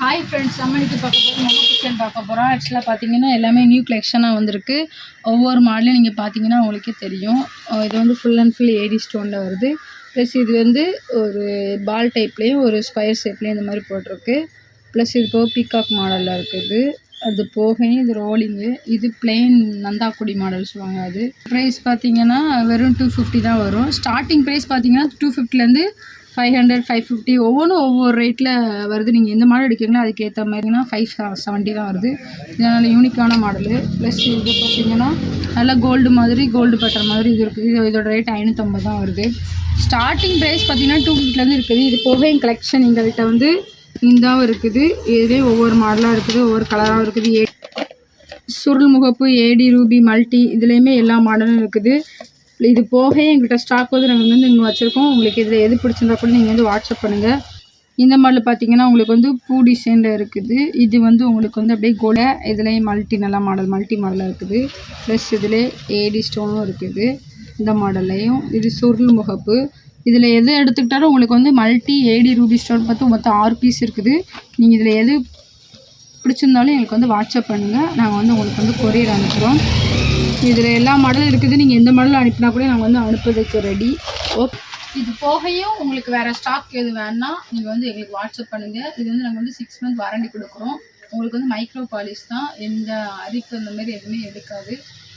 Hi friends, நம்ம இன்னைக்கு பார்க்க போகிறோம் நம்ம கிச்சன் பார்க்க போகிறோம். ஆக்சுவலாக பார்த்தீங்கன்னா எல்லாமே நியூ கலெக்ஷனாக வந்திருக்கு. ஒவ்வொரு மாடலையும் நீங்கள் பார்த்தீங்கன்னா உங்களுக்கே தெரியும். இது வந்து ஃபுல் அண்ட் ஃபுல் ஏடி ஸ்டோனில் வருது. ப்ளஸ் இது வந்து ஒரு பால் டைப்லேயும் ஒரு ஸ்கொயர் ஷேப்லேயும் இந்த மாதிரி போட்டிருக்கு. ப்ளஸ் இது போக பீகாக் மாடலில் இருக்குது. அது போக இது ரோலிங்கு, இது பிளெயின் நந்தாக்குடி மாடல் சொல்லுவாங்க. அது ப்ரைஸ் பார்த்தீங்கன்னா வெறும் 250 தான் வரும். ஸ்டார்டிங் ப்ரைஸ் பார்த்தீங்கன்னா 250லேருந்து 500 550 ஒவ்வொன்றும் ஒவ்வொரு ரேட்டில் வருது. நீங்கள் எந்த மாடல் எடுக்கிறீங்களோ அதுக்கேற்ற மாதிரினா 570 தான் வருது. இதனால் யூனிக்கான மாடலு. ப்ளஸ் இது பார்த்தீங்கன்னா நல்லா கோல்டு மாதிரி, கோல்டு பட்டர் மாதிரி இது இருக்குது. இதோட ரேட் 550 தான் வருது. ஸ்டார்டிங் ப்ரைஸ் பார்த்தீங்கன்னா 250லேருந்து இருக்குது. இது போக என் கலெக்ஷன் எங்கள்கிட்ட வந்து இந்தாவும் இருக்குது. இதுலேயே ஒவ்வொரு மாடலாக இருக்குது, ஒவ்வொரு கலராகவும் இருக்குது. சுருள் முகப்பு, ஏடி, ரூபி, மல்டி இதுலேயுமே எல்லா மாடலும் இருக்குது. இது போக எங்கள்கிட்ட ஸ்டாக் வந்து நாங்கள் வந்து இங்கே வச்சுருக்கோம். உங்களுக்கு இதில் எது பிடிச்சிருந்தா கூட நீங்கள் வந்து வாட்ஸ்அப் பண்ணுங்கள். இந்த மாடல் பார்த்தீங்கன்னா உங்களுக்கு வந்து பூ டிசைனில் இருக்குது. இது வந்து உங்களுக்கு வந்து அப்படியே கோல இதுலேயும் மல்டி நல்லா மல்டி மாடலாக இருக்குது. ப்ளஸ் இதில் ஏடி ஸ்டோனும் இருக்குது. இந்த மாடல்லையும் இது சுருள் முகப்பு. இதில் எது எடுத்துக்கிட்டாலும் உங்களுக்கு வந்து மல்டி, ஏடி, ரூபி ஸ்டோன் பார்த்து மொத்தம் 6 பீஸ் இருக்குது. நீங்கள் இதில் எது பிடிச்சிருந்தாலும் எங்களுக்கு வந்து வாட்ஸ்அப் பண்ணுங்கள். நாங்கள் வந்து உங்களுக்கு வந்து கொரியர் அனுப்புகிறோம். இதில் எல்லா மாடலும் இருக்குது. நீங்கள் எந்த மாடலும் அனுப்பினா கூட நாங்கள் வந்து அனுப்புறதுக்கு ரெடி. ஓகே, இது போகையும் உங்களுக்கு வேறு ஸ்டாக் எது வேணுன்னா நீங்கள் வந்து எங்களுக்கு வாட்ஸ்அப் பண்ணுங்கள். இது வந்து நாங்கள் வந்து 6 மந்த் வாரண்டி கொடுக்குறோம். உங்களுக்கு வந்து மைக்ரோ பாலிஷ் தான், எந்த அரிப்பு அந்த மாதிரி எதுவுமே எடுக்காது.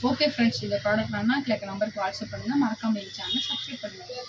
ஓகே ஃப்ரெண்ட்ஸ், இந்த ப்ராடக்ட் வேணால் கிழக்கு நம்பருக்கு வாட்ஸ்அப் பண்ணுங்கள். மறக்காமல் எங்கள் சேனலை சப்ஸ்கிரைப் பண்ணுங்கள்.